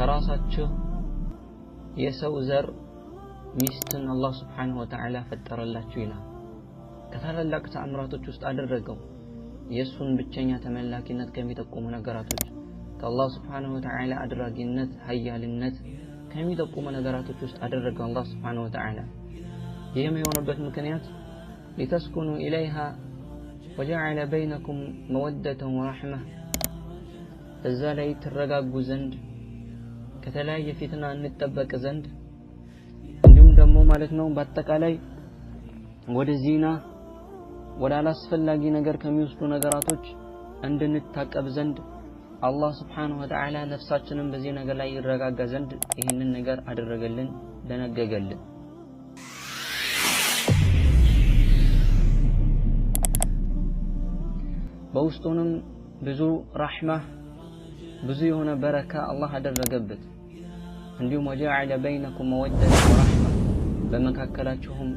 ከራሳቸው የሰው ዘር ሚስትን አላህ Subhanahu Wa Ta'ala ፈጠረላችሁ ይላል ከታላላቅ ተአምራቶች ውስጥ አደረገው የሱን ብቸኛ ተመላኪነት ከሚጠቁሙ ነገራቶች ከአላህ Subhanahu Wa Ta'ala አድራጊነት ኃያልነት ከሚጠቁሙ ነገራቶች ውስጥ አደረገው አላህ Subhanahu Wa Ta'ala ይህም የሆነበት ምክንያት لتسكنوا إليها وجعل بينكم مودة ورحمة እዛ ላይ ተረጋጉ ዘንድ ከተለያየ ፊትና እንጠበቅ ዘንድ እንዲሁም ደግሞ ማለት ነው በአጠቃላይ ወደ ዚና ወደ አላስፈላጊ ነገር ከሚወስዱ ነገራቶች እንድንታቀብ ዘንድ አላህ Subhanahu Wa Ta'ala ነፍሳችንን በዚህ ነገር ላይ ይረጋጋ ዘንድ ይህንን ነገር አደረገልን ደነገገልን በውስጡንም ብዙ ረህማ ብዙ የሆነ በረካ አላህ አደረገበት እንዲሁም وجعل بينكم مودة ورحمة በመካከላችሁም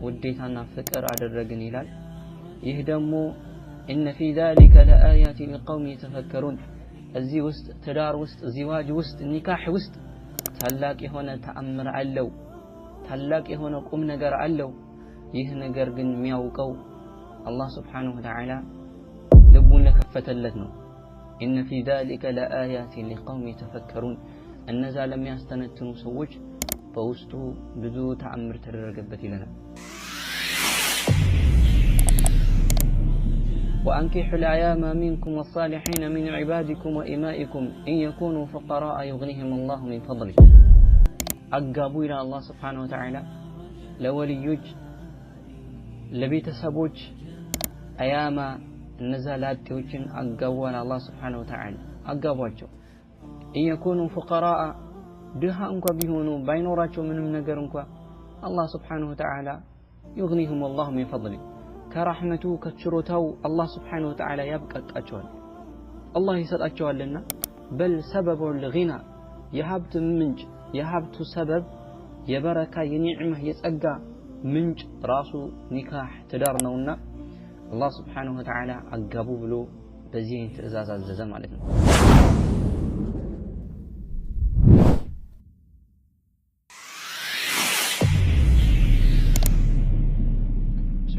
ውዴታና ፍቅር አደረግን ይላል ይህ ደግሞ إن في ذلك لآيات لقوم يتفكرون እዚህ ውስጥ ትዳር ውስጥ ዚዋጅ ውስጥ ኒካህ ውስጥ ታላቅ የሆነ ተአምር አለው ታላቅ የሆነ ቁም ነገር አለው ይህ ነገር ግን የሚያውቀው አላህ Subhanahu Wa Ta'ala ልቡን ለከፈተለት ነው إن في ذلك لآيات لقوم يتفكرون እነዛ ለሚያስተነትኑ ሰዎች በውስጡ ብዙ ተአምር ተደረገበት ይለናል وأنكحوا الأيام منكم والصالحين من عبادكم وإمائكم إن يكونوا فقراء يغنيهم الله من فضله أقابوا إلى الله سبحانه وتعالى لوليج لبيت سبوج أيام النزالات يوجن أقابوا إلى الله سبحانه وتعالى أقابوا إن يكونوا فقراء دها أنكوا بيهونوا بينوراتوا منهم نقر أنكوا الله سبحانه وتعالى يغنيهم الله من فضله ከራህመቱ ከችሮታው አላህ Subhanahu Wa Ta'ala ያብቃቃቸዋል አላህ ይሰጣቸዋል ለና በል ሰበቡ ለጊና የሀብት ምንጭ የሀብቱ ሰበብ የበረካ የኒዕማ የጸጋ ምንጭ ራሱ ኒካህ ትዳር ነውና አላህ Subhanahu Wa Ta'ala አጋቡ ብሎ በዚህ ትእዛዝ አዘዘ ማለት ነው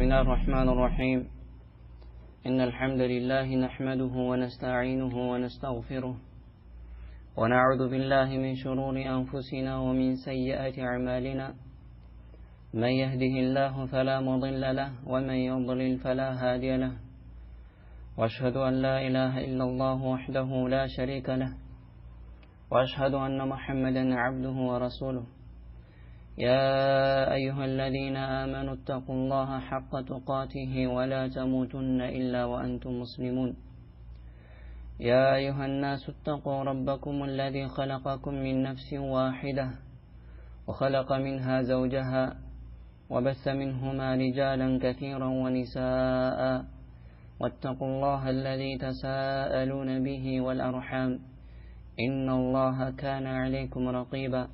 بسم الله الرحمن الرحيم إن الحمد لله نحمده ونستعينه ونستغفره ونعوذ بالله من شرور أنفسنا ومن سيئات أعمالنا من يهده الله فلا مضل له ومن يضلل فلا هادي له وأشهد أن لا إله إلا الله وحده لا شريك له وأشهد أن محمدا عبده ورسوله يا أيها الذين آمنوا اتقوا الله حق تقاته ولا تموتن إلا وأنتم مسلمون يا أيها الناس اتقوا ربكم الذي خلقكم من نفس واحدة وخلق منها زوجها وبث منهما رجالا كثيرا ونساء واتقوا الله الذي تساءلون به والأرحام إن الله كان عليكم رقيبا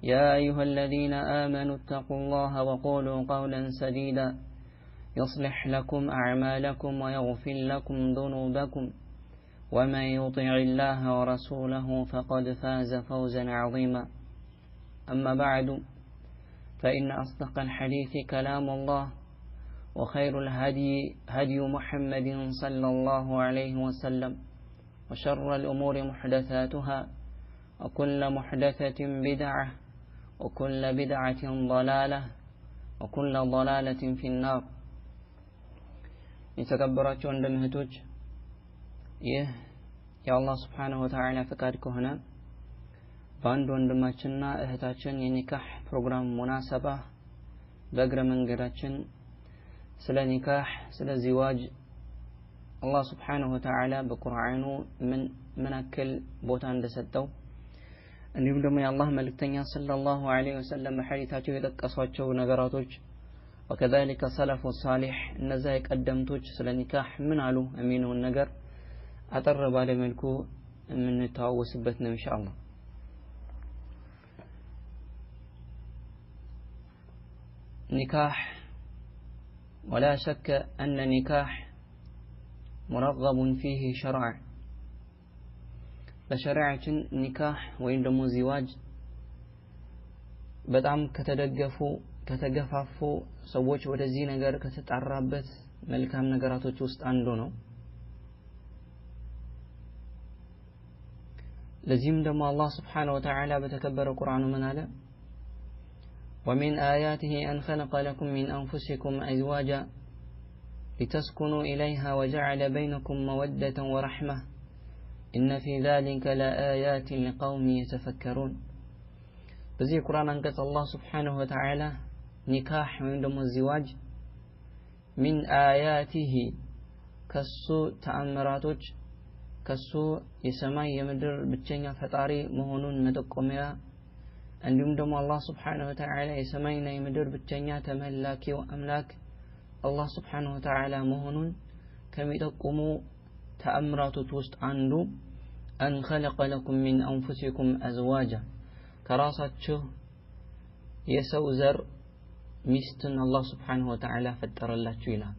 يا أيها الذين آمنوا اتقوا الله وقولوا قولا سديدا يصلح لكم أعمالكم ويغفر لكم ذنوبكم ومن يطع الله ورسوله فقد فاز فوزا عظيما أما بعد فإن أصدق الحديث كلام الله وخير الهدي هدي محمد صلى الله عليه وسلم وشر الأمور محدثاتها وكل محدثة بدعة وكل بدعة ضلالة وكل ضلالة في النار يتكبرات عندما هتوج يا الله سبحانه وتعالى فكارك هنا باند عندما كنا اهتاجن ينكح برنامج مناسبة بقر من قراتشن سلا نكاح سلا زواج الله سبحانه وتعالى بقرآنه من أكل بوتان دستو እንዲሁም ደግሞ የአላህ መልእክተኛ ሰለላሁ ዐለይሂ ወሰለም በሐዲታቸው የጠቀሷቸው ነገራቶች وكذلك سلف الصالح እነዛ የቀደምቶች ስለ ኒካህ ምን አሉ የሚነውን ነገር አጠር ባለ መልኩ የምንተዋወስበት ነው ኢንሻአላህ ኒካህ ولا شك أن نكاح مرغب فيه شرعا በሸሪዓችን ኒካህ ወይም ደግሞ ዚዋጅ በጣም ከተገፋፉ ሰዎች ወደዚህ ነገር ከተጣራበት መልካም ነገራቶች ውስጥ አንዱ ነው። ለዚህም ደግሞ አላህ Subhanahu Wa Ta'ala በተከበረው ቁርአኑ ምን አለ? ومن آياته أن خلق لكم من أنفسكم أزواجا لتسكنوا إليها وجعل بينكم مودة ورحمة إن في ذلك لآيات لقوم يتفكرون. በዚህ ቁርአን አንቀጽ አላህ Subhanahu Wa Ta'ala ኒካህ ወይም ደግሞ ዚዋጅ من آياته ከሱ ተአምራቶች ከሱ የሰማይ የምድር ብቸኛ ፈጣሪ መሆኑን መጠቆሚያ እንዲሁም ደግሞ አላህ Subhanahu Wa Ta'ala የሰማይና የምድር ብቸኛ ተመላኪው አምላክ አላህ Subhanahu Wa Ta'ala መሆኑን ከሚጠቁሙ ተአምራቶች ውስጥ አንዱ أن خلق لكم من أنفسكم أزواجا ከራሳችሁ የሰው ዘር ሚስትን አላህ Subhanahu Wa Ta'ala ፈጠረላችሁ ይላል።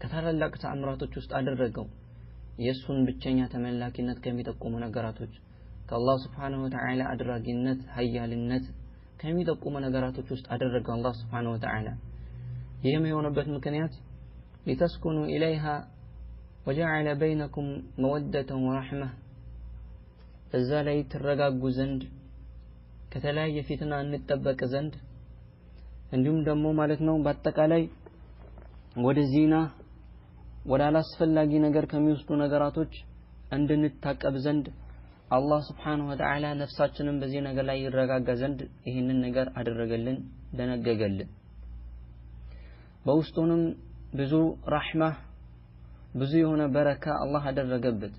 ከታላላቅ ተአምራቶች ውስጥ አደረገው የሱን ብቸኛ ተመላኪነት ከሚጠቁሙ ነገራቶች ከአላህ Subhanahu Wa Ta'ala አድራጊነት ኃያልነት ከሚጠቁሙ ነገራቶች ውስጥ አደረገው አላህ Subhanahu Wa Ta'ala። ይህም የሆነበት ምክንያት لتسكنوا إليها وجعل بينكم مودة ورحمة እዛ ላይ ትረጋጉ ዘንድ ከተለያየ ፊትና እንጠበቅ ዘንድ እንዲሁም ደግሞ ማለት ነው በአጠቃላይ ወደ ዚና ወደ አላስፈላጊ ነገር ከሚወስዱ ነገራቶች እንድንታቀብ ዘንድ አላህ Subhanahu Wa Ta'ala ነፍሳችንን በዚህ ነገር ላይ ይረጋጋ ዘንድ ይህንን ነገር አደረገልን ደነገገልን። በውስጡንም ብዙ ረህማ ብዙ የሆነ በረካ አላህ አደረገበት።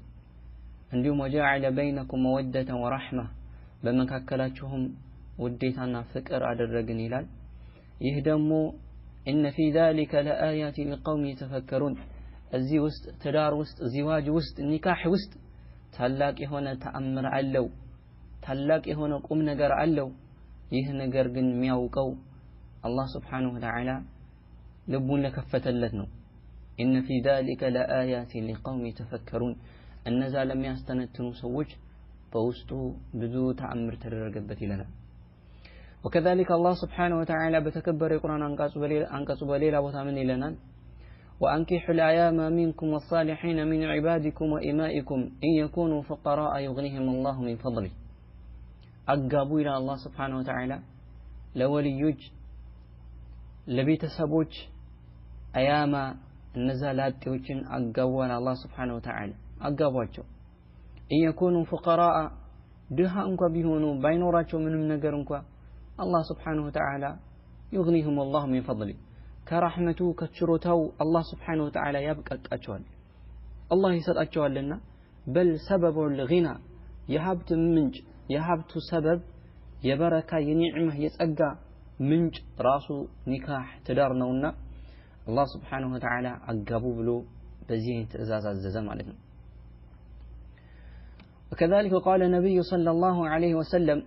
እንዲሁም وجعل بينكم مودة ورحمة በመካከላችሁም ውዴታና ፍቅር አደረግን ይላል። ይህ ደግሞ إن في ذلك لآيات لقوم يتفكرون እዚህ ውስጥ ትዳር ውስጥ ዚዋጅ ውስጥ ኒካህ ውስጥ ታላቅ የሆነ ተአምር አለው ታላቅ የሆነ ቁም ነገር አለው። ይህ ነገር ግን የሚያውቀው አላህ Subhanahu Wa Ta'ala ልቡን ለከፈተለት ነው። إن في ذلك لآيات لقوم يتفكرون እነዛ ለሚያስተነትኑ ሰዎች በውስጡ ብዙ ተአምር ተደረገበት ይለናል። وكذلك الله سبحانه وتعالى بتكبر القرآن አንቀጹ በሌላ ቦታ ምን ይለናል? وأنكحوا الأيام منكم والصالحين من عبادكم وإمائكم إن يكونوا فقراء يغنيهم الله من فضله. أقابوا إلى الله سبحانه وتعالى لوليج لبيتسبوج أيام النزالات يوجن أقابوا إلى الله سبحانه وتعالى أقابواቸው إن يكونوا فقراء ድሃ እንኳ ቢሆኑ ባይኖራቸው ምንም ነገር እንኳ አላህ Subhanahu Wa Ta'ala يغنيهم الله من فضله ከራህመቱ ከችሮታው አላህ Subhanahu Wa Ta'ala ያብቃቃቸዋል አላህ ይሰጣቸዋልና በል ሰበቡ الغنى የሀብት ምንጭ የሀብቱ ሰበብ የበረካ የኒዕማ የጸጋ ምንጭ ራሱ ኒካህ ትዳር ነውና አላህ Subhanahu Wa Ta'ala አጋቡ ብሎ በዚህ ትእዛዝ አዘዘ ማለት ነው። وكذلك قال النبي صلى الله عليه وسلم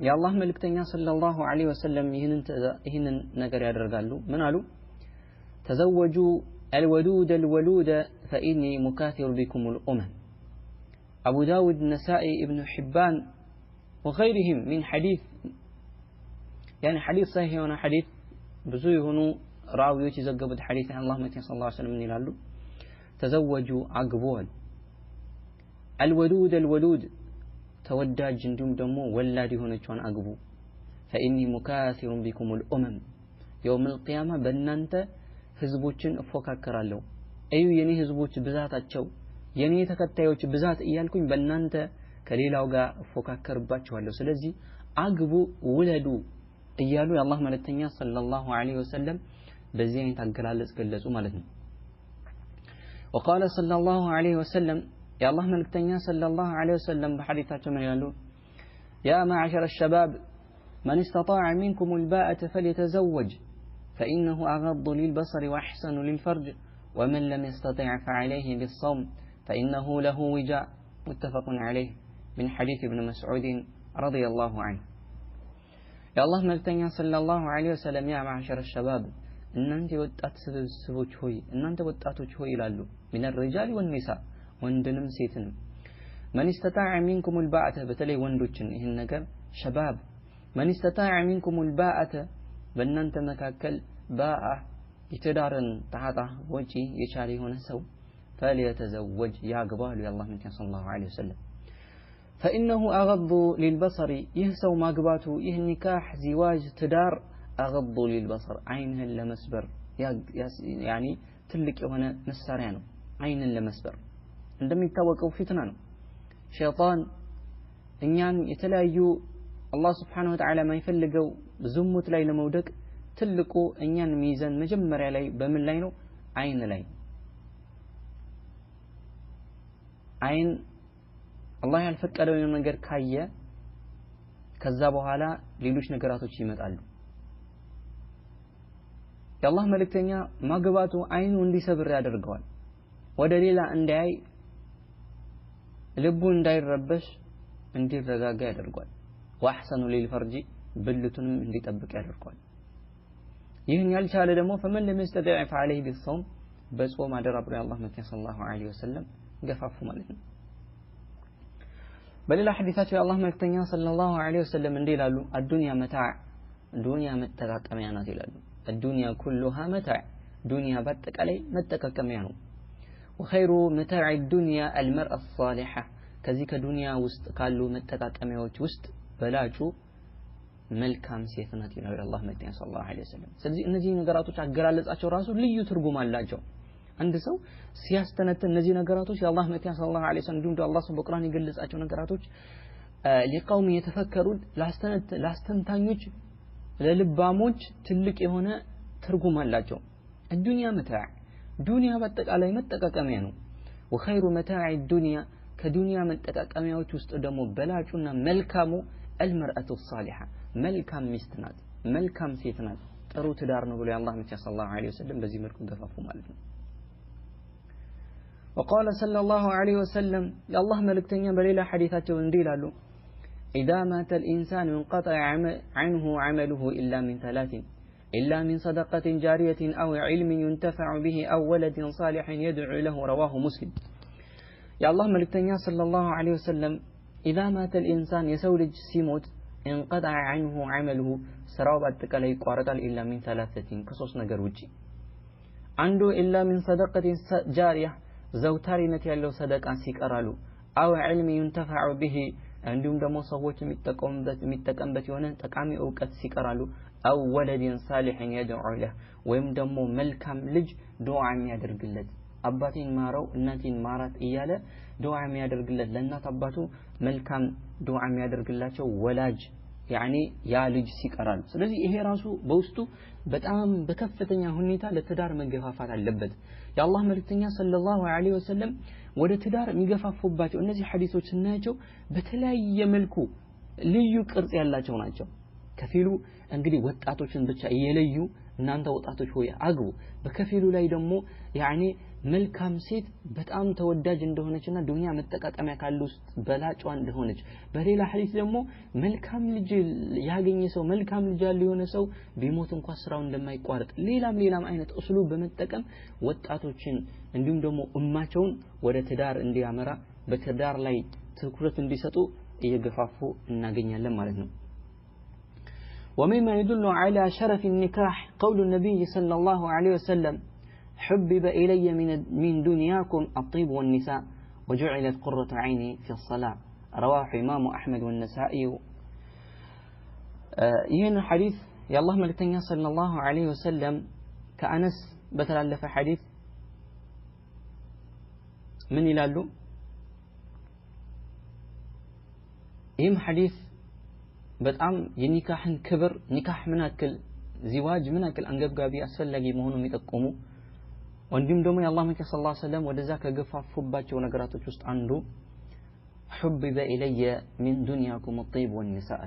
يا الله ملكتنا صلى الله عليه وسلم ይህንን ነገር ያደርጋሉ ምን አሉ? تزوجوا الودود الولود فإني مكاثر بكم الأمم. أبو داود النسائي ابن حبان وغيرهم من حديث يعني حديث صحيح هنا حديث ብዙ የሆኑ ራዊዎች የዘገቡት ሐዲስ አላህ መተን ሰለላሁ ዐለይሂ ወሰለም ይላሉ تزوجوا አግቡዋል الودود الولود ተወዳጅ እንዲሁም ደግሞ ወላድ የሆነችውን አግቡ فإني مكاثر بكم الأمم يوم القيامة በእናንተ ህዝቦችን እፎካከራለሁ እዩ የኔ ህዝቦች ብዛታቸው የኔ ተከታዮች ብዛት እያልኩኝ በእናንተ ከሌላው ጋር እፎካከርባቸዋለሁ ስለዚህ አግቡ ውለዱ እያሉ የአላህ መልእክተኛ ሰለላሁ ዐለይሂ ወሰለም በዚህ አይነት አገላለጽ ገለጹ ማለት ነው። وقال صلى الله عليه وسلم يا الله ملكتنا صلى الله عليه وسلم بحديثاته من يقولون يا معشر الشباب من استطاع منكم الباءة فليتزوج فإنه أغض للبصر وأحسن للفرج ومن لم يستطع فعليه بالصوم فإنه له وجاء متفق عليه من حديث ابن مسعود رضي الله عنه. يا الله ملكتنا صلى الله عليه وسلم يا معشر الشباب እናንተ ወጣት ሰዎች ሆይ እናንተ ወጣቶች ሆይ ይላሉ من الرجال والنساء ወንድንም ሴትንም من استطاع منكم الباءة بتلي ወንዶችን ይሄን ነገር شباب من استطاع منكم الباءة በእናንተ መካከል ባአ ይተዳረን ታጣ ወጪ የቻለ የሆነ ሰው فليتزوج ያግባሉ የአላህ መልእክተኛ ሰለላሁ ዐለይሂ ወሰለም فإنه أغض للبصر يهسو ማግባቱ ይህ ኒካህ ዚዋጅ ትዳር أغض للبصر عينህን ለመስበር يعني ትልቅ የሆነ መሳሪያ ነው አይንን ለመስበር እንደሚታወቀው ፊትና ነው ሸይጣን እኛን የተለያዩ አላህ Subhanahu Wa Ta'ala ማይፈልገው ዝሙት ላይ ለመውደቅ ትልቁ እኛን ሚዛን መጀመሪያ ላይ በምን ላይ ነው አይን ላይ አይን አላህ ያልፈቀደው ነገር ካየ ከዛ በኋላ ሌሎች ነገራቶች ይመጣሉ የአላህ መልእክተኛ ማግባቱ አይኑ እንዲሰብር ያደርገዋል ወደ ሌላ እንዳይ ልቡ እንዳይረበሽ እንዲረጋጋ ያደርገዋል واحسن للفرج ብልቱንም እንዲጠብቅ ያደርገዋል ይህን ያልቻለ ደግሞ فمن لم يستطع فعليه بالصوم በጾም አደራብሮ የአላህ መልእክተኛ ሰለላሁ ዐለይሂ ወሰለም ገፋፉ ማለት ነው በሌላ ሐዲሳቸው የአላህ መልእክተኛ ሰለላሁ ዐለይሂ ወሰለም እንዲህ ይላሉ الدنيا متاع ዱንያ መጠቃቀሚያ ናት ይላሉ الدنيا كلها متاع ዱንያ በአጠቃላይ መጠቃቀሚያ ነው وخير متاع الدنيا المرأة الصالحة ከዚህ ከዱንያ ውስጥ ካሉ መጠቃቀሚያዎች ውስጥ በላጩ መልካም ሴት ናት ይላሉ አላህ መልእክተኛ ሰለላሁ ዐለይሂ ወሰለም ስለዚህ እነዚህ ነገራቶች አገላለጻቸው ራሱ ልዩ ትርጉም አላቸው አንድ ሰው ሲያስተነትን እነዚህ ነገራቶች የአላህ መልእክተኛ ሰለላሁ ዐለይሂ ወሰለም እንዲሁም አላህ በቁርአን የገለጻቸው ነገራቶች ለቀውም የተፈከሩት ላስተንታኞች ለልባሞች ትልቅ የሆነ ትርጉም አላቸው الدنيا متاع ዱንያ በአጠቃላይ መጠቃቀሚያ ነው وخير متاع الدنيا ከዱንያ መጠቃቀሚያዎች ውስጥ ደግሞ በላጩና መልካሙ المرأة الصالحة መልካም ሚስት ናት መልካም ሴት ናት ጥሩ ትዳር ነው ብሎ የአላህ መልእክተኛ ሰለላሁ ዐለይሂ ወሰለም በዚህ መልኩ ገፋፉ ማለት ነው وقال صلى الله عليه وسلم يا الله ملكتنيا بليلة حديثاته انديلالو إذا مات الإنسان انقطع عنه عمله إلا من ثلاث إلا من صدقة جارية أو علم ينتفع به أو ولد صالح يدعو له رواه مسلم يا الله ملكتنيا صلى الله عليه وسلم إذا مات الإنسان يسولج سيموت انقطع عنه عمله سرابتك لا يقارطال إلا من ثلاثة كسوس نجر وجي عنده إلا من صدقة جارية ዘውታሪነት ያለው ሰደቃ ሲቀራሉ አው علم ينتفع به እንዲሁም ደግሞ ሰዎች የሚጠቀምበት የሆነ ጠቃሚ ዕውቀት ሲቀራሉ አው ولد صالح يدعو له ወይም ደግሞ መልካም ልጅ ዱዓ የሚያደርግለት አባቴን ማረው እናቴን ማራት እያለ ዱዓ የሚያደርግለት ለእናት አባቱ መልካም ዱዓ የሚያደርግላቸው ወላጅ يعني ያ ልጅ ሲቀራሉ ስለዚህ ይሄ ራሱ በውስጡ በጣም በከፍተኛ ሁኔታ ለትዳር መገፋፋት አለበት የአላህ መልእክተኛ ሰለላሁ ዐለይሂ ወሰለም ወደ ትዳር የሚገፋፉባቸው እነዚህ ሐዲሶች ስናያቸው በተለያየ መልኩ ልዩ ቅርጽ ያላቸው ናቸው ከፊሉ እንግዲህ ወጣቶችን ብቻ እየለዩ እናንተ ወጣቶች ሆይ አግቡ በከፊሉ ላይ ደግሞ يعني መልካም ሴት በጣም ተወዳጅ እንደሆነችና ዱንያ መጠቃቀሚያ ካሉ ውስጥ በላጭዋ እንደሆነች በሌላ ሐዲስ ደግሞ መልካም ልጅ ያገኘ ሰው መልካም ልጅ ያለው የሆነ ሰው ቢሞት እንኳን ስራው እንደማይቋረጥ ሌላም አይነት ኡስሉብ በመጠቀም ወጣቶችን እንዲሁም ደግሞ ኡማቸውን ወደ ትዳር እንዲያመራ በትዳር ላይ ትኩረት እንዲሰጡ እየገፋፉ እናገኛለን ማለት ነው ومما يدل على شرف النكاح قول النبي صلى الله عليه وسلم حبب إلي من دنياكم الطيب والنساء وجعلت قرة عيني في الصلاة رواه إمام أحمد والنسائي يهن حديث يا الله ملكتنيا صلى الله عليه وسلم كأنس بتلالف حديث من يلالو يهم حديث በጣም የኒካህን ክብር ኒካህ ምን ያክል ዚዋጅ ምን ያክል አንገብጋቢ አስፈላጊ መሆኑን የሚጠቁሙ ወንድም ደግሞ የአላህ መልእክተኛ ሰለላሁ ዐለይሂ ወሰለም ወደዛ ከገፋፉባቸው ነገራቶች ውስጥ አንዱ حبب إلي من دنياكم الطيب والنساء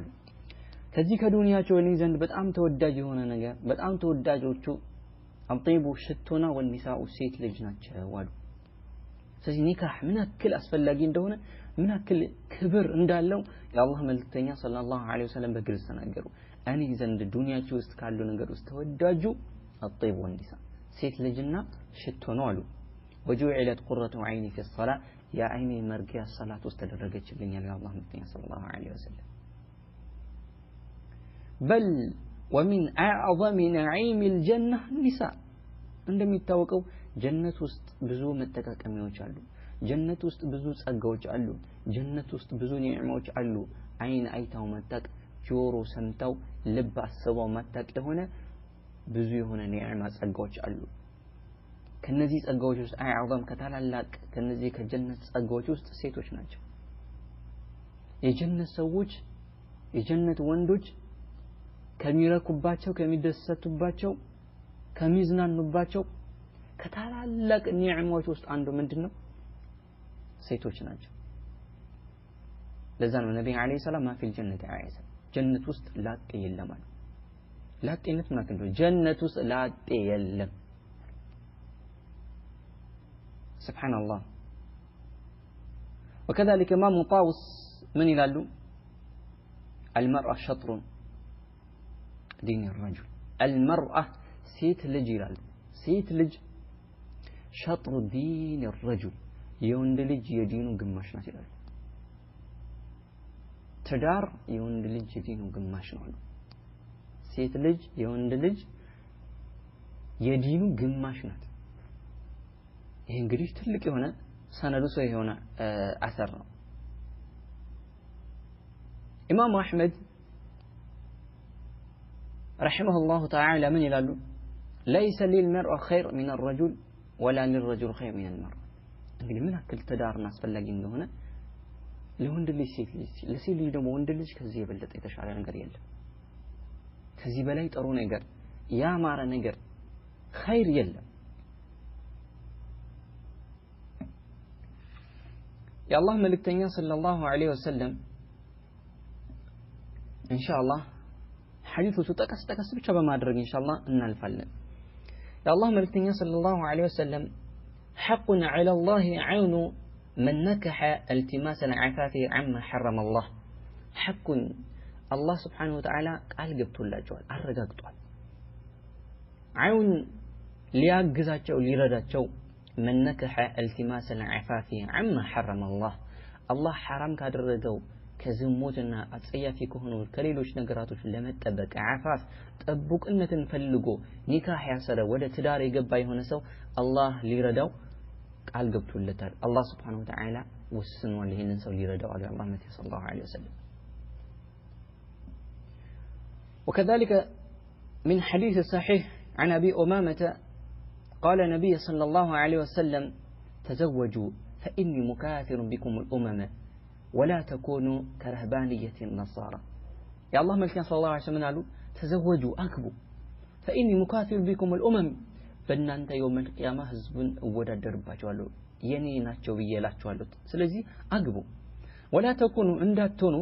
ከዚህ ከዱንያቸው እኔ ዘንድ በጣም ተወዳጅ የሆነ ነገር በጣም ተወዳጆቹ الطيب ሽቶና والنساء ሴት ልጅ ናቸው አሉ ስለዚህ ኒካህ ምን ያክል አስፈላጊ እንደሆነ ምን ያክል ክብር እንዳለው የአላህ መልእክተኛ ሰለላሁ ዐለይሂ ወሰለም በግልጽ ተናገሩ እኔ ዘንድ ዱንያቸው ውስጥ ካሉ ነገር ውስጥ ተወዳጁ الطيب والنساء ሴት ልጅና ሽቶ ነው አሉ وجعلت قرة عيني في الصلاة يا عيني مرقيا الصلاة واستدرجت لي يا الله متى صلى الله عليه وسلم بل ومن أعظم نعيم الجنة النساء عندما يتوقعوا جنة وسط بزو متكاكميዎች አሉ ጀነት ውስጥ ብዙ ጸጋዎች አሉ ጀነት ውስጥ ብዙ ኒዕማዎች አሉ አይን አይታው መጣቅ ጆሮ ሰምታው ልብ አስበው መጣቅ የሆነ ብዙ የሆነ ኒዕማ ጸጋዎች አሉ ከነዚህ ጸጋዎች ውስጥ አዕظም ከታላላቅ ከነዚህ ከጀነት ጸጋዎች ውስጥ ሴቶች ናቸው የጀነት ሰዎች የጀነት ወንዶች ከሚረኩባቸው ከሚደሰቱባቸው ከሚዝናኑባቸው ከታላላቅ ኒዕማዎች ውስጥ አንዱ ምንድነው ሴቶች ናቸው ለዛ ነው ነብዩ አለይሂ ሰላም ማፊል ጀነት አይሰ ጀነት ውስጥ ላጤ የለም አሉ ላጤነት ማለት ነው ጀነት ውስጥ ላጤ የለም سبحان الله وكذلك امام طاووس من ይላሉ المرأة شطر دين الرجل المرأة ሴት ልጅ ይላሉ ሴት ልጅ شطر دين الرجل የወንድ ልጅ የዲኑ ግማሽ ናት ይላሉ ትዳር የወንድ ልጅ የዲኑ ግማሽ ነው ሴት ልጅ የወንድ ልጅ የዲኑ ግማሽ ናት ይሄ እንግዲህ ትልቅ የሆነ ሰነዱ ሰው የሆነ አሰር ነው ኢማም አህመድ رحمه الله تعالى من ይላሉ ليس للمرء خير من الرجل ولا للرجل خير من المرأة እንግዲህ ምን አክል ተዳርና አስፈላጊ እንደሆነ ለወንድ ልጅ ሴት ልጅ ለሴት ልጅ ደግሞ ወንድ ልጅ ከዚህ የበለጠ የተሻለ ነገር የለም ከዚህ በላይ ጥሩ ነገር ያማረ ነገር ኸይር የለም የአላህ መልእክተኛ ሰለላሁ ዐለይሂ ወሰለም ኢንሻአላህ ሐዲሱ ተጠቀስ ብቻ በማድረግ ኢንሻአላህ እናልፋለን የአላህ መልእክተኛ ሰለላሁ ዐለይሂ ወሰለም حق على الله عون من نكح التماس العفاف عما حرم الله حق الله سبحانه وتعالى قال ገብቶላቸዋል አረጋግጧል عون ሊያግዛቸው ሊረዳቸው من نكح التماس العفاف عما حرم الله الله حرام ካደረገው ከዝሙትና አጸያፊ ከሆኑ ከሌሎች ነገራቶች ለመጠበቅ አፋፍ ጥብቅነትን ፈልጎ ኒካህ ያሰረ ወደ ትዳር የገባ የሆነ ሰው አላህ ሊረዳው ቃል ገብቶለታል አላህ Subhanahu Wa Ta'ala ወስኗል ይሄንን ሰው ሊረዳው አለ አላህ ነብዩ ሰለላሁ ዐለይሂ ወሰለም وكذلك من حديث صحيح عن أبي أمامة قال النبي صلى الله عليه وسلم تزوجوا فإني مكاثر بكم الأمم ولا تكونوا كرهبانية النصارى يا الله ملكنا صلى الله عليه وسلم قالوا تزوجوا أكبوا فإني مكاثر بكم الأمم በእናንተ يوم القيامة ህዝብን እወዳደርባቸዋለሁ የኔ ናቸው ብዬላችኋለሁ ስለዚህ አግቡ ولا تكونوا እንዳትሆኑ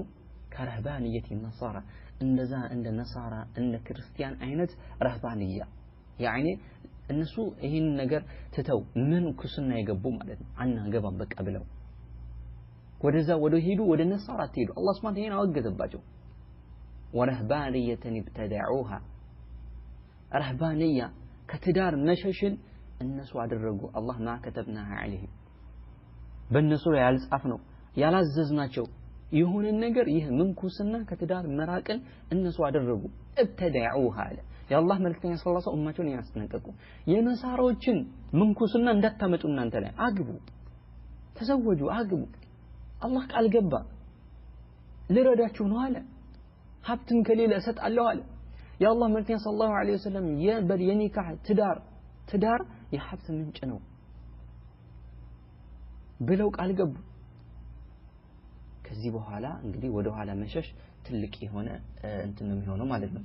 كرهبانية النصارى እንደዛ እንደ ነሳራ እንደ ክርስቲያን አይነት ረህባንያ يعني እነሱ ይሄን ነገር ትተው ምን ኩስና ይገቡ ማለት ነው አናገባም በቃ ብለው ወደዛ ወደ ሄዱ ወደ ነሳራ ትሄዱ አላህ Subhanahu Wa Ta'ala አወገዘባቸው ورهبانية ابتدعوها رهبانية كتدار مششن الناس አደረጉ الله ما كتبناها عليهم በእነሱ ላይ ያልጻፍነው ያላዘዝናቸው ይሁን ነገር ይህ ምንኩስና ከትዳር መራቅን እነሱ አደረጉ ابتدعوها አለ የአላህ መልእክተኛ ሰለላሁ ዐለይሂ ወሰለም ኡማቸውን ያስጠነቀቁ የነሳሮችን ምንኩስና እንዳታመጡ እናንተ ላይ አግቡ ተዘወጁ አግቡ አላህ ቃል ገባ ልረዳችሁ ነው አለ ሀብትን ከሌለ እሰጣለሁ አለ የአላህ መልእክተኛ ሰለላሁ ዐለይሂ ወሰለም የኒካህ ትዳር የሀብት ምንጭ ነው ብለው ቃል ገቡ ከዚህ በኋላ እንግዲህ ወደ ኋላ መሸሽ ትልቅ የሆነ እንትን ነው የሚሆነው ማለት ነው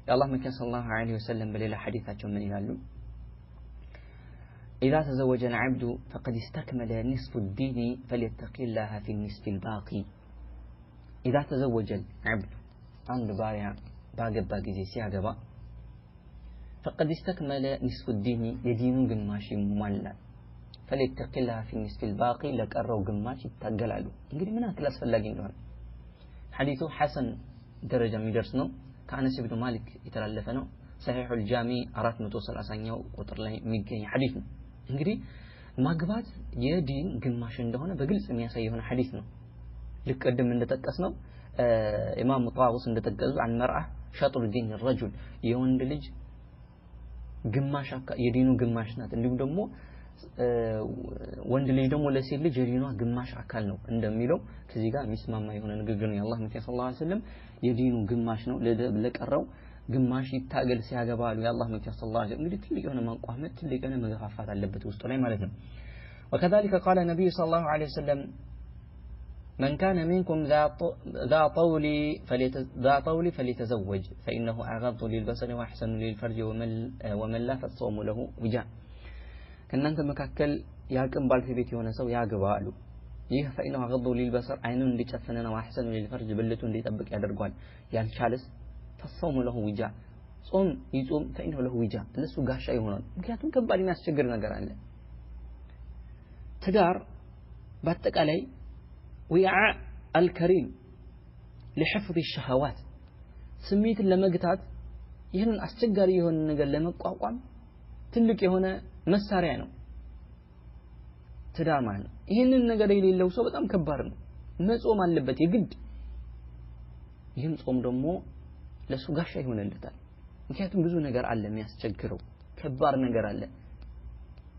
የአላህ መልእክተኛ ሰለላሁ ዐለይሂ ወሰለም በሌላ ሐዲሳቸው ምን ይላሉ إذا تزوج العبد فقد استكمل نصف الدين فليتق الله في النصف الباقي إذا تزوج العبد عند بارع باقبا ጊዜ ሲያገባ فقد استكمل نصف الدين يدين ግማሽ ይሟላል فليتق الله في النصف الباقي ለቀረው ግማሽ ይታገላሉ እንግዲህ ምን አክል አስፈላጊ እንደሆነ ሐዲሱ ሐሰን ደረጃ የሚደርስ ነው ከአነስ ኢብኑ ማሊክ የተላለፈ ነው صحيح الجامع 430ኛው ቁጥር ላይ የሚገኝ ሐዲስ ነው እንግዲህ ማግባት የዲን ግማሽ እንደሆነ በግልጽ የሚያሳይ የሆነ ሐዲስ ነው ልቀድም እንደተጠቀስነው ኢማም ጣውስ እንደተገዙ عن مرأة شطر دين الرجل የወንድ ልጅ ግማሽ የዲኑ ግማሽ ናት እንዲሁም ደግሞ ወንድ ልጅ ደግሞ ለሴት ልጅ የዲኗ ግማሽ አካል ነው እንደሚለው ከዚህ ጋር የሚስማማ የሆነ ንግግር ነው የአላህ ነብይ ሰለላሁ ዐለይሂ ወሰለም የዲኑ ግማሽ ነው ለቀረው ግማሽ ይታገል ሲያገባሉ የአላህ ነብይ ሰለላሁ ዐለይሂ ወሰለም እንግዲህ ትልቅ የሆነ ማንቋመት ትልቅ የሆነ መገፋፋት አለበት ውስጡ ላይ ማለት ነው وكذلك قال النبي صلى الله عليه وسلم من كان منكم ذا طول فليتزوج فإنه أغض للبصر وأحسن للفرج ومن لا فالصوم له وجاء ከእናንተ መካከል ያቅም ባልተቤት የሆነ ሰው ያግባ አሉ ይህ فإنه أغض للبصر አይኑን እንዲጨፍንና وأحسن للفرج ብልቱ እንዲጠብቅ ያደርጋል ያልቻለስ فالصوم له وجاء ጾም ይጾም فإنه له وجاء ለሱ ጋሻ ይሆናል ምክንያቱም ከባድ የሚያስቸግር ነገር አለ ትዳር በአጠቃላይ وعاء الكريم لحفظ الشهوات ስሜትን ለመግታት ይህንን አስቸጋሪ የሆነ ነገር ለመቋቋም ትልቅ የሆነ መሳሪያ ነው ትዳር ማለት ይህንን ነገር የሌለው ሰው በጣም ከባድ ነው መጾም አለበት የግድ ይህም ጾም ደግሞ ለሱ ጋሻ ይሆንለታል ምክንያቱም ብዙ ነገር አለ የሚያስቸግረው ከባድ ነገር አለ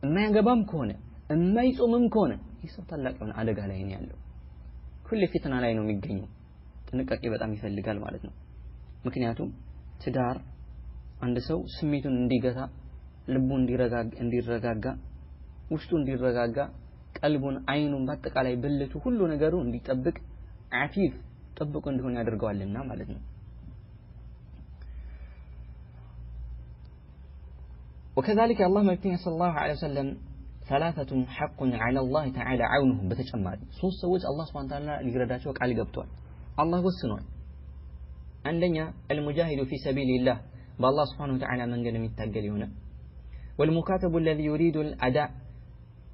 የማያገባም ከሆነ የማይጾምም ከሆነ ይህ ሰው ታላቅ የሆነ አደጋ ላይ ነው ያለው ሁሉ ፊትና ላይ ነው የሚገኘው ጥንቃቄ በጣም ይፈልጋል ማለት ነው ምክንያቱም ትዳር አንድ ሰው ስሜቱን እንዲገታ ልቡ እንዲረጋጋ ውስጡ እንዲረጋጋ ቀልቡን አይኑን በአጠቃላይ ብልቱ ሁሉ ነገሩ እንዲጠብቅ አፊፍ ጠብቆ እንዲሆን ያደርገዋልና ማለት ነው وكذلك الله ملكنا صلى الله عليه وسلم ثلاثة حق على الله تعالى عونهم بتجمعي ሶስት ሰዎች አላህ Subhanahu Wa Ta'ala ሊረዳቸው ቃል ገብቷል አላህ ወስኗል አንደኛ المجاهد في سبيل الله بالله سبحانه وتعالى መንገድ የሚታገል ይሆነ والمكاتب الذي يريد الاداء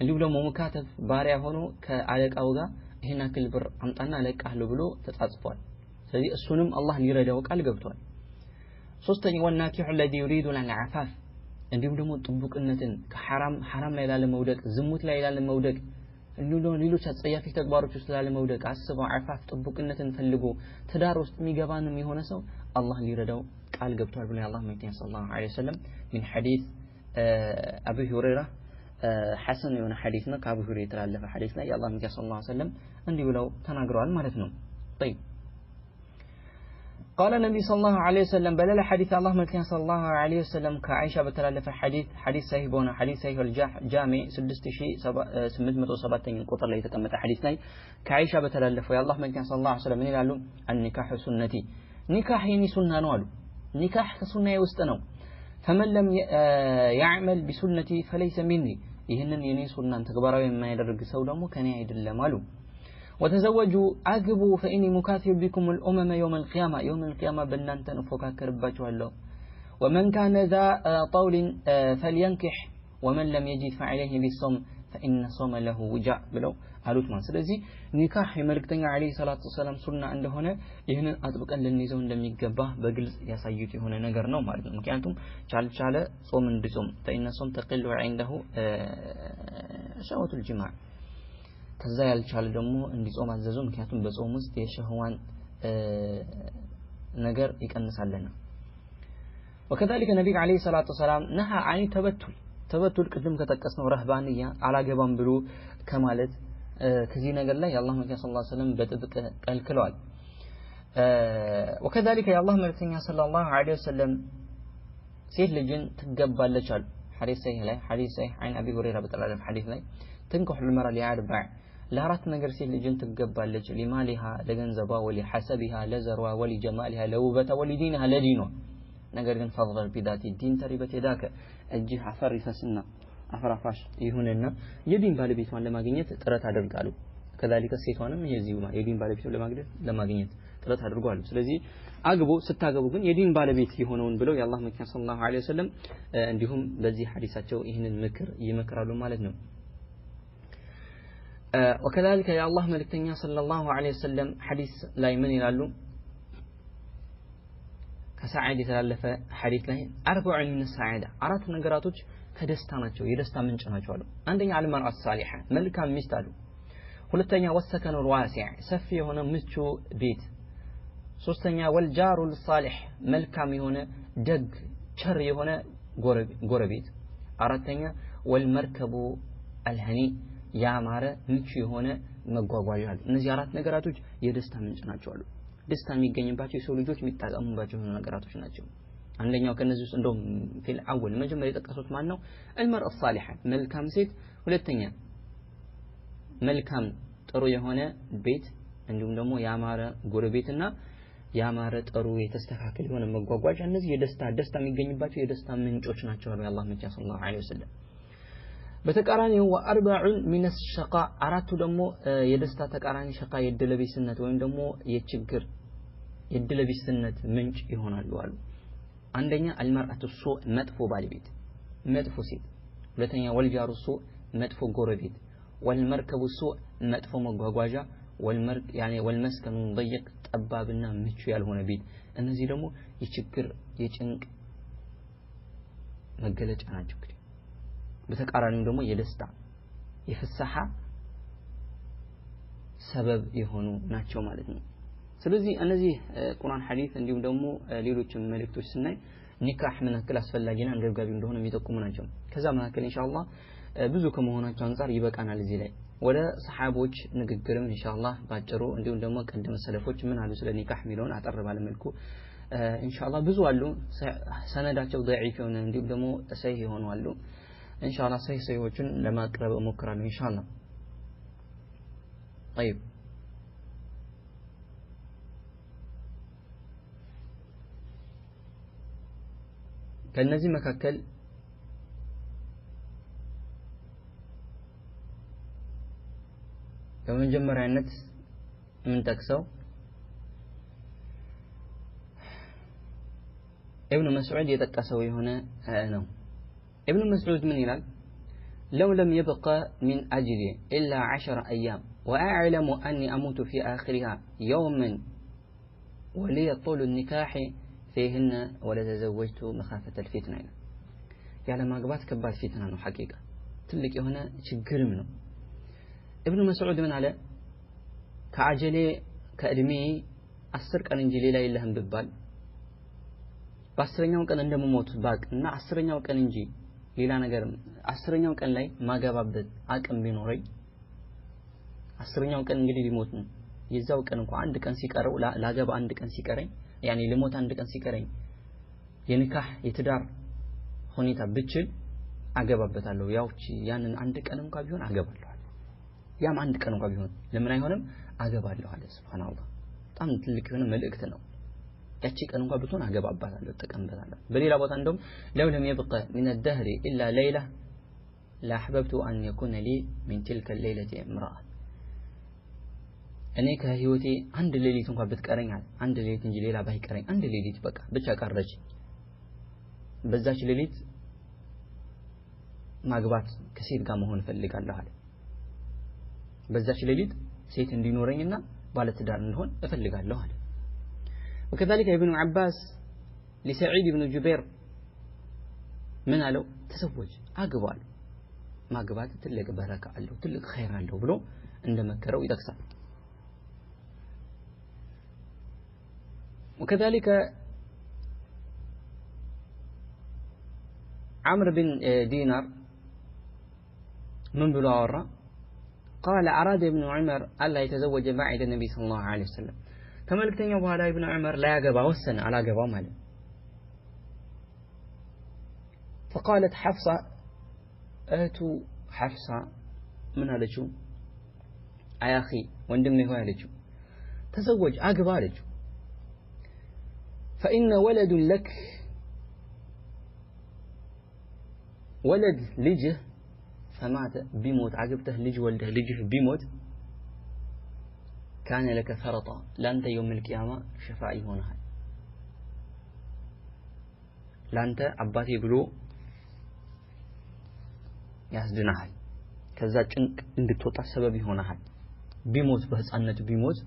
እንዲሁም ደግሞ ሙካተብ ባሪያ ሆኖ ከአለቃው ጋር ይሄን አክል ብር አምጣና ለቃለሁ ብሎ ተጻጽፏል ስለዚህ እሱንም አላህ ሊረዳው ቃል ገብቷል ሶስተኛ والناكح الذي يريد العفاف እንዲሁም ደግሞ ጥቡቅነትን ከሐራም ላይ ላለመውደቅ ዝሙት ላይ ላለመውደቅ እንዲሁም ደግሞ ሌሎች አጸያፊ ተግባሮች ውስጥ ላለመውደቅ አስበው አፋፍ ጥቡቅነትን ፈልጎ ትዳር ውስጥ የሚገባንም የሆነ ሰው አላህ ሊረዳው ቃል ገብቷል ብሎ አላህ መክተኛ ሰለላሁ ዐለይሂ ወሰለም من حديث أبي هريرة حسن የሆነ ሐዲስ ነው ከአቡ ሁረይራ የተላለፈ ሐዲስ ላይ የአላህ መክተኛ ሰለላሁ ዐለይሂ ወሰለም እንዲህ ብለው ተናግረዋል ማለት ነው طيب قال النبي صلى الله عليه وسلم بلل حديث الله ملكنا صلى الله عليه وسلم كعائشة بتلالف حديث صحيح بونا حديث صحيح الجامع 6807 قطر ላይ የተቀመጠ ሐዲስ ላይ ከعائشة بتلالف يا الله ملكنا صلى الله عليه وسلم ይላሉ النكاح سنتي نكاح የኔ ሱና ነው አሉ ኒካህ ከሱናዬ ውስጥ ነው فمن لم يعمل بسنتي فليس مني ይህንን የኔ ሱናን ተግባራዊ የማያደርግ ሰው ደግሞ ከኔ አይደለም አሉ وتزوجوا اغبوا فاني مكاثر بكم الامم يوم القيامه بنانت نفككرباچዋለሁ ومن كان ذا طول فلينكح ومن لم يجد فعليه بالصوم فان صوم له وجاء ብለው አሉት ማለት ስለዚህ ኒካህ የመልእክተኛ አለይሂ ሰላቱ ሰላም ሱና እንደሆነ ይህንን አጥብቀን ልንይዘው እንደሚገባ በግልጽ ያሳዩት የሆነ ነገር ነው ማለት ነው ምክንያቱም ቻልቻለ ጾም እንድጾም فإن الصوم تقل عنده شهوة الجماع ከዛ ያልቻለ ደግሞ እንዲጾም አዘዙ ምክንያቱም በጾም ውስጥ የሸህዋን ነገር ይቀንሳልና وكذلك النبي عليه الصلاه والسلام نهى عن ተበቱል ቅድም ከተቀስነው ረህባንያ አላገባም ብሎ ከማለት ከዚህ ነገር ላይ የአላህ መልእክተኛ ሰለላሁ ዐለይሂ ወሰለም በጥብቅ ከልክለዋል وكذلك የአላህ መልእክተኛ ሰለላሁ ዐለይሂ ወሰለም ሴት ልጅን ትገባለች አሉ ሐዲስ ሰሂህ عن ابي هريره በተላለፈ ሐዲስ ላይ تنكح المرأة لأربع ለአራት ነገር ሴት ልጅን ትገባለች لمالها ለገንዘቧ ولحسبها ለዘርዋ ولجمالها ለውበቷ ولدينها ለዲኗ ነገር ግን فضل بذات الدين تربت يداك እጅህ አፈር ይፈስና አፈራፋሽ ይሁንና የዲን ባለቤቷን ለማግኘት ጥረት አድርጋሉ ከذلك ሴቷንም የዚሁ የዲን ባለቤቷን ለማግኘት ጥረት አድርጓሉ ስለዚህ አግቦ ስታገቡ ግን የዲን ባለቤት የሆነውን ብለው የአላህ መልእክተኛ ሰለላሁ ዐለይሂ ወሰለም እንዲሁም በዚህ ሐዲሳቸው ይህንን ምክር ይመክራሉ ማለት ነው وكذلك يا الله ملكتنيا صلى الله عليه وسلم حديث لا يمن يلالو كسعادة تلالف حديث لا أربع من السعادة أرات نقراتوش ከደስታ ናቸው የደስታ ምንጭ ናቸው አሉ አንደኛ አልመርአ ሳሊሃ መልካም ሚስት አሉ ሁለተኛ ወሰከኑ ዋሲዕ ሰፊ የሆነ ምቹ ቤት ሶስተኛ ወልጃሩ الصالح መልካም የሆነ ደግ ቸር የሆነ ጎረቤት አራተኛ ወልመርከቡ አልሃኒ ያማረ ምቹ የሆነ መጓጓዣ አሉ እነዚህ አራት ነገራቶች የደስታ ምንጭ ናቸው አሉ ደስታ የሚገኝባቸው የሰው ልጆች የሚጣጣሙባቸው ነገራቶች ናቸው አንደኛው ከነዚህ ውስጥ እንደውም ፊል አወል መጀመሪያ የጠቀሱት ማን ነው المرأة الصالحة መልካም ሴት ሁለተኛ መልካም ጥሩ የሆነ ቤት እንዲሁም ደግሞ ያማረ ጎረቤትና ያማረ ጥሩ የተስተካከለ የሆነ መጓጓዣ እነዚህ ደስታ የሚገኝባቸው የደስታ ምንጮች ናቸው አሉ የአላህ መልእክተኛ ሰለላሁ ዐለይሂ ወሰለም በተቃራኒው ወአርባዑን ሚን الشقاء አራቱ ደግሞ የደስታ ተቃራኒ ሸቃ የድለቢስነት ወይም ደግሞ የችግር የድለቢስነት ምንጭ ይሆናሉ አሉ አንደኛ المرأة السوء መጥፎ ባለቤት መጥፎ ሴት ሁለተኛ ወልጃሩ السوء መጥፎ ጎረቤት والمركب السوء መጥፎ መጓጓዣ والمسكن ضيق ጠባብና ምቹ ያልሆነ ቤት እነዚህ ደግሞ የችግር የጭንቅ መገለጫ ናቸው በተቃራኒው ደግሞ የደስታ የፍሳሃ ሰበብ የሆኑ ናቸው ማለት ነው ስለዚህ እነዚህ ቁርአን ሐዲስ እንዲሁም ደግሞ ሌሎችም መልእክቶች ስናይ ኒካህ ምን ያክል አስፈላጊና አንገብጋቢ እንደሆነ የሚጠቁሙ ናቸው ከዛ መካከል ኢንሻአላህ ብዙ ከመሆናቸው አንፃር ይበቃናል እዚህ ላይ ወደ ሰሃቦች ንግግርም ኢንሻአላህ ባጭሩ እንዲሁም ደግሞ ቀደም ሰለፎች ምን አሉ ስለ ኒካህ ሚለውን አጠር ባለ መልኩ ኢንሻአላህ ብዙ አሉ ሰነዳቸው ضعيف የሆነ እንዲሁም ደግሞ ሰሂህ የሆኑ አሉ ኢንሻአላህ ሰሂሆችን ለማቅረብ እሞክራለሁ ኢንሻአላህ طيب ከነዚህ መካከል በመጀመሪያነት ምን ጠቅሰው ابن مسعود يتقسوا هنا ነው ابن مسعود من يلال لو لم يبقى من أجلي إلا 10 أيام وأعلم أني أموت في آخرها يوما ولي طول النكاح فيهن ولا تزوجت مخافة الفتنة يعني ما قبات كبار فتنة حقيقة تلك هنا شجر منه ابن مسعود من على كعجلي كأدمي أسرق أن إنجلي لا إلا هم ببال በአስረኛው ቀን እንደምሞት ባቅ እና አስረኛው ቀን እንጂ ሌላ ነገር አስረኛው ቀን ላይ ማገባበት አቅም ቢኖርኝ አስረኛው ቀን እንግዲህ ሊሞት ነው የዛው ቀን እንኳን አንድ ቀን ሲቀረው ላገባ አንድ ቀን ሲቀረኝ ያኒ ለሞት አንድ ቀን ሲቀረኝ የኒካህ የትዳር ሁኔታ ብችል አገባበታለሁ ያውቺ ያንን አንድ ቀን እንኳን ቢሆን አገባለሁ ያም አንድ ቀን እንኳን ቢሆን ለምን አይሆንም አገባለሁ አለ ሱብሃንአላህ በጣም ትልቅ የሆነ መልእክት ነው ያቺ ቀን እንኳን ብትሆን አገባባታለሁ ተቀምበታለሁ በሌላ ቦታ እንደውም لو لم يبقى من الدهر الا ليله لا احببت ان يكون لي من تلك الليله امراه እኔ ከህይወቴ አንድ ሌሊት እንኳን ብትቀረኛል አንድ ሌሊት እንጂ ሌላ ባይቀረኝ አንድ ሌሊት በቃ ብቻ ቀረች በዛች ሌሊት ማግባት ከሴት ጋር መሆን ፈልጋለሁ አለ በዛች ሌሊት ሴት እንዲኖረኝና ባለ ትዳር እንደሆን እፈልጋለሁ አለ وكذلك ابن عباس لسعيد بن جبير من قالوا تزوج اقبال ما قبات تلك بركه له تلك خير له ብሎ እንደመከረው ይጠቅሳል وكذلك عمرو بن دينار من بلو አወራ قال أراد ابن عمر ألا يتزوج بعد النبي صلى الله عليه وسلم ከመልእክተኛው በኋላ ኢብኑ ዑመር ላይ ያገባ ወሰነ አላገባው ማለት فقالت حفصة እህቱ ሐፍሳ ምን አለችው አይ አኺ ወንድሜ ሆይ አለችው ተዘወጅ አግባ አለችው فإن ولد لك ولد ልጅህ فمات بيموت عقبته ልጅ ወልደህ ልጅህ ቢሞት كان لك فرطا لانت يوم القيامة شفاعي هنا لانت عباتي بلو ياسدناها كذا ጭንቅ እንድትወጣ ሰበብ ይሆናል ቢሞት በህፃንነቱ ቢሞት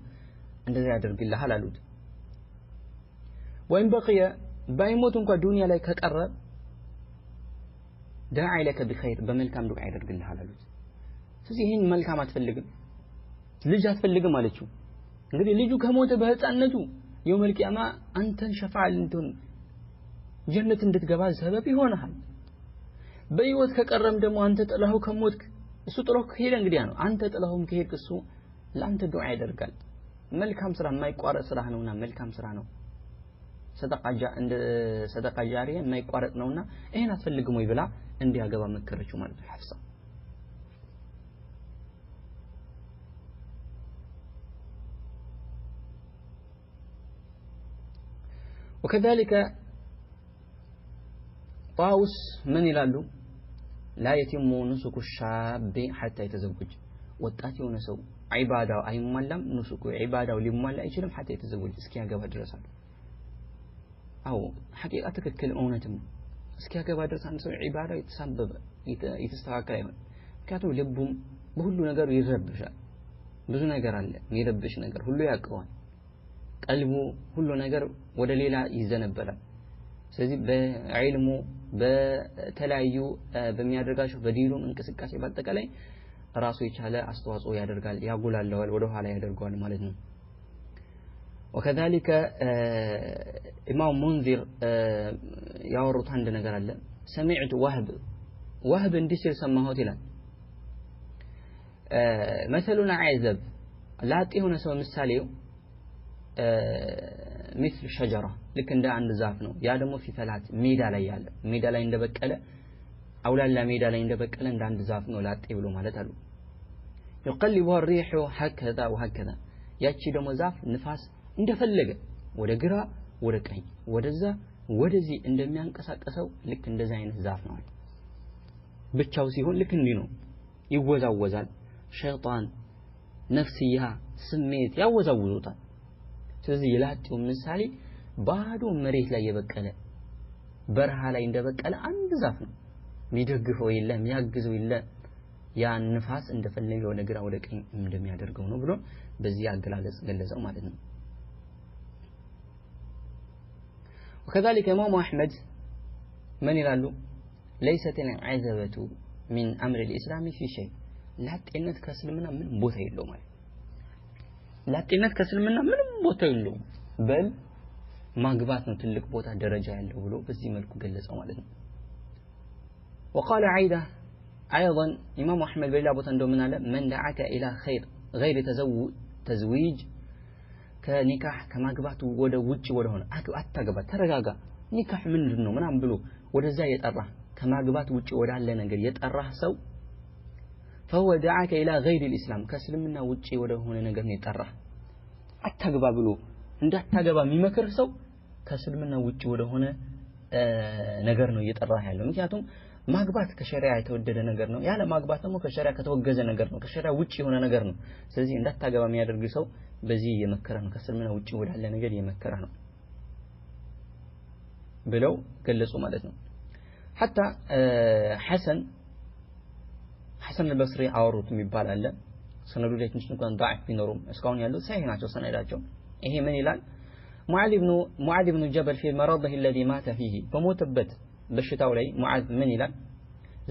እንደዛ ያደርግልሃል አሉት ወይም በቂያ ባይሞት እንኳን ዱንያ ላይ ከቀረ داعي لك بخير بملكام دعاء ያደርግልሃል አሉት ስለዚህ ይሄን መልካም አትፈልግም ልጅ አትፈልግም አለችው እንግዲህ ልጁ ከሞተ በህፃንነቱ የውመል ቂያማ አንተን ሸፋዓል እንትን ጀነት እንድትገባ ሰበብ ይሆናል በህይወት ከቀረም ደግሞ አንተ ጥላው ከሞትክ እሱ ጥላው ከሄደ እንግዲህ ነው አንተ ጥላውም ከሄድክ እሱ ላንተ ዱዓ ያደርጋል መልካም ስራ የማይቋረጥ ስራ ነውና መልካም ስራ ነው ሰደቃ ጃሪያ የማይቋረጥ ነውና ይሄን አትፈልግም ወይ ብላ እንዲያገባ መከረችው ማለት ነው ሐፍሳ وكذلك طاوس من يلالو لا يتم نسك الشاب حتى يتزوج ወጣት የሆነ ሰው ዒባዳው አይሟላም ንሱኩ ዒባዳው ሊሟላ አይችልም حتى يتزوج እስኪያገባ ድረስ አሉ አው ሐቂቃ ትክክል እውነትም እስኪያገባ ድረስ አንድ ሰው ዒባዳው የተሳበበ የተስተካከለ አይሆን ምክንያቱም ልቡም በሁሉ ነገሩ ይረብሻል ብዙ ነገር አለ የሚረብሽ ነገር ሁሉ ያቀዋል ቀልቡ ሁሉ ነገር ወደ ሌላ ይዘነበላል ስለዚህ በዒልሙ በተለያዩ በሚያደርጋቸው በዲኑም እንቅስቃሴ በአጠቃላይ ራሱ የቻለ አስተዋጽኦ ያደርጋል ያጎላላዋል ወደ ኋላ ያደርጋል ማለት ነው وكذلك امام منذر ያወሩት አንድ ነገር አለ سمعت وهب እንዲስል ሰማሁት ይላል مثلنا عزب ላጥ የሆነ ሰው ምሳሌው مثل شجره ልክ እንደ አንድ ዛፍ ነው ያ ደግሞ ፊተላት ሜዳ ላይ ያለ ሜዳ ላይ እንደበቀለ አውላላ ሜዳ ላይ እንደበቀለ እንደ አንድ ዛፍ ነው ላጥ ብሎ ማለት አሉ يقلبها الريح هكذا وهكذا ያቺ ደግሞ ዛፍ ንፋስ እንደፈለገ ወደ ግራ ወደ ቀኝ ወደዛ ወደዚህ እንደሚያንቀሳቀሰው ልክ እንደዛ አይነት ዛፍ ነው ብቻው ሲሆን ልክ እንዲህ ነው ይወዛወዛል ሸይጣን ነፍስያ ስሜት ያወዛውዙታል ስለዚህ የላጤው ምሳሌ ባዶ መሬት ላይ የበቀለ በረሃ ላይ እንደበቀለ አንድ ዛፍ ነው የሚደግፈው የለም ያግዘው የለም ያ ንፋስ እንደፈለገ ወደ ግራ ወደ ቀኝ እንደሚያደርገው ነው ብሎ በዚህ አገላለጽ ገለጸው ማለት ነው وكذلك امام احمد من ይላሉ ليست العزبة من امر الاسلام في شيء ላጤነት ከእስልምና ምንም ቦታ የለውም ማለት ላጤነት ከእስልምና ምንም ቦታ የለውም በል ማግባት ነው ትልቅ ቦታ ደረጃ ያለው ብሎ በዚህ መልኩ ገለጸው ማለት ነው وقال ايضا امام احمد بلا ቦታ እንደምን አለ من دعاك الى خير غير تزويج ከኒካህ ከማግባቱ ወደ ውጪ ወደ ሆነ አታገባ ተረጋጋ ኒካህ ምንድነው ምናም ብሎ ወደዛ የጠራህ ከማግባት ውጪ ወዳለ ነገር የጠራህ ሰው فهو دعاك الى غير الاسلام ከእስልምና ውጪ ወደ ሆነ ነገር ነው የጠራህ አታገባ ብሎ እንዳታገባ የሚመክር ሰው ከእስልምና ውጪ ወደ ሆነ ነገር ነው እየጠራህ ያለው ምክንያቱም ማግባት ከሸሪዓ የተወደደ ነገር ነው ያለ ማግባት ደግሞ ከሸሪዓ ከተወገዘ ነገር ነው ከሸሪዓ ውጪ የሆነ ነገር ነው ስለዚህ እንዳታገባ የሚያደርግ ሰው በዚህ የመከረ ነው ከእስልምና ውጪ ወዳለ ነገር የመከረ ነው ብለው ገለጹ ማለት ነው حتى حسن البصري አወሩት የሚባል አለ ሰነዱ ላይ ትንሽ እንኳን ضعف ቢኖርም እስካሁን ያለው ሰሂህ ናቸው ሰነዳቸው ይሄ ምን ይላል ሙዓዝ ኢብኑ ጀበል في مرضه الذي مات فيه በሞተበት በሽታው ላይ ሙዓዝ ምን ይላል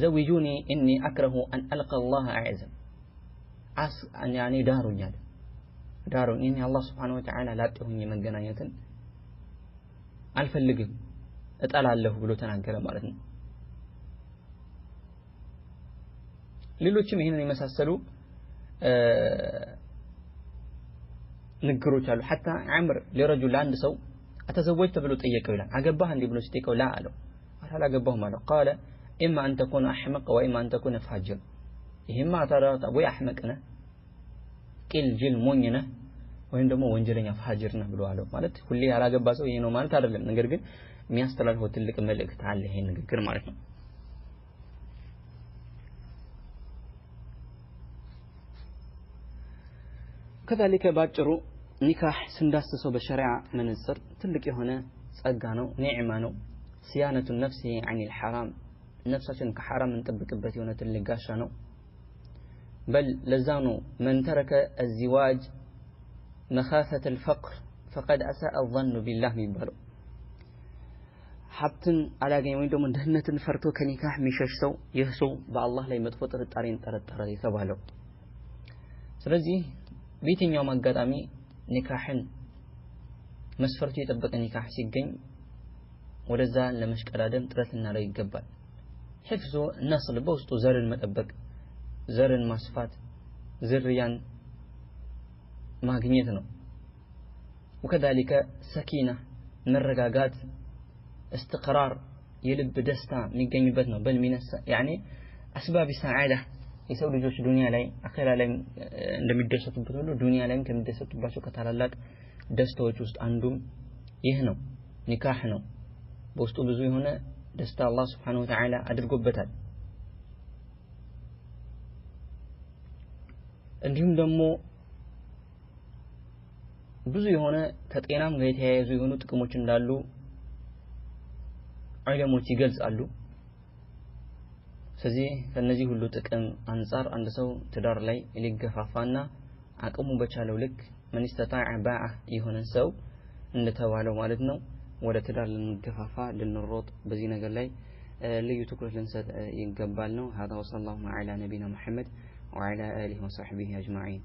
زوجوني اني اكره ان القى الله اعزم يعني ዳሩኛል እኔ አላህ Subhanahu Wa Ta'ala ላጤሁኝ መገናኘትን አልፈልግም እጣላለሁ ብሎ ተናገረ ማለት ነው ሌሎችም ይሄንን የመሳሰሉ ንግሮች አሉ حتى عمر لرجل عند ሰው አተዘወጅ ተብሎ ጠየቀው ይላል አገባህ እንዴ ብሎ ሲጠይቀው ላ አለው አላገባሁም አለው قال اما ان تكون احمق واما ان تكون فاجر ይሄማ ታራታ ወይ አህመቅ ነህ ቂል ጅል ሞኝ ነህ ወይም ደግሞ ወንጀለኛ ፋጅር ነህ ብሎ አለው ማለት ሁሌ ያላገባ ሰው ይሄ ነው ማለት አይደለም ነገር ግን የሚያስተላልፈው ትልቅ መልእክት አለ ይሄ ንግግር ማለት ነው كذلك ባጭሩ ኒካህ ስንዳስሰው በሸሪዓ መንጽር ትልቅ የሆነ ጸጋ ነው ኒዕማ ነው ሲያነቱ ነፍሲ عن الحرام ነፍሳችን ከሐራም እንጠብቅበት የሆነ ትልቅ ጋሻ ነው بل لزانو من ترك الزواج مخافة الفقر فقد أساء الظن بالله يبالو ሀብትን አላገኘ ወይ ደግሞ ደህነትን ፈርቶ ከኒካህ የሚሸሽ ሰው ይህ ሰው በአላህ ላይ መጥፎ ጥርጣሬን ጠረጠረ የተባለው። ስለዚህ በየትኛውም አጋጣሚ ኒካህን መስፈርቱ የጠበቀ ኒካህ ሲገኝ ወደዛ ለመሽቀዳደም ጥረት ልናደርግ ይገባል። ሕፍዞ ነስል በውስጡ ዘርን መጠበቅ፣ ዘርን ማስፋት፣ ዝርያን ማግኘት ነው። وكذلك سكينة መረጋጋት استقرار የልብ ደስታ የሚገኝበት ነው። በልሚነስ يعني أسباب السعادة የሰው ልጆች ዱንያ ላይ አኺራ ላይ እንደሚደሰቱበት ሁሉ ዱንያ ላይም ከሚደሰቱባቸው ከታላላቅ ደስታዎች ውስጥ አንዱም ይህ ነው፣ ኒካህ ነው። በውስጡ ብዙ የሆነ ደስታ አላህ Subhanahu Wa Ta'ala አድርጎበታል። እንዲሁም ደግሞ ብዙ የሆነ ከጤናም ጋር የተያያዙ የሆኑ ጥቅሞች እንዳሉ ዑለሞች ይገልጻሉ። ስለዚህ ከነዚህ ሁሉ ጥቅም አንፃር አንድ ሰው ትዳር ላይ ሊገፋፋና አቅሙ በቻለው ልክ من استطاع باعه የሆነ ሰው እንደተባለው ማለት ነው ወደ ትዳር ልንገፋፋ ልንሮጥ በዚህ ነገር ላይ ልዩ ትኩረት ልንሰጥ ይገባል ነው። هذا وصلى الله على نبينا محمد وعلى آله وصحبه أجمعين.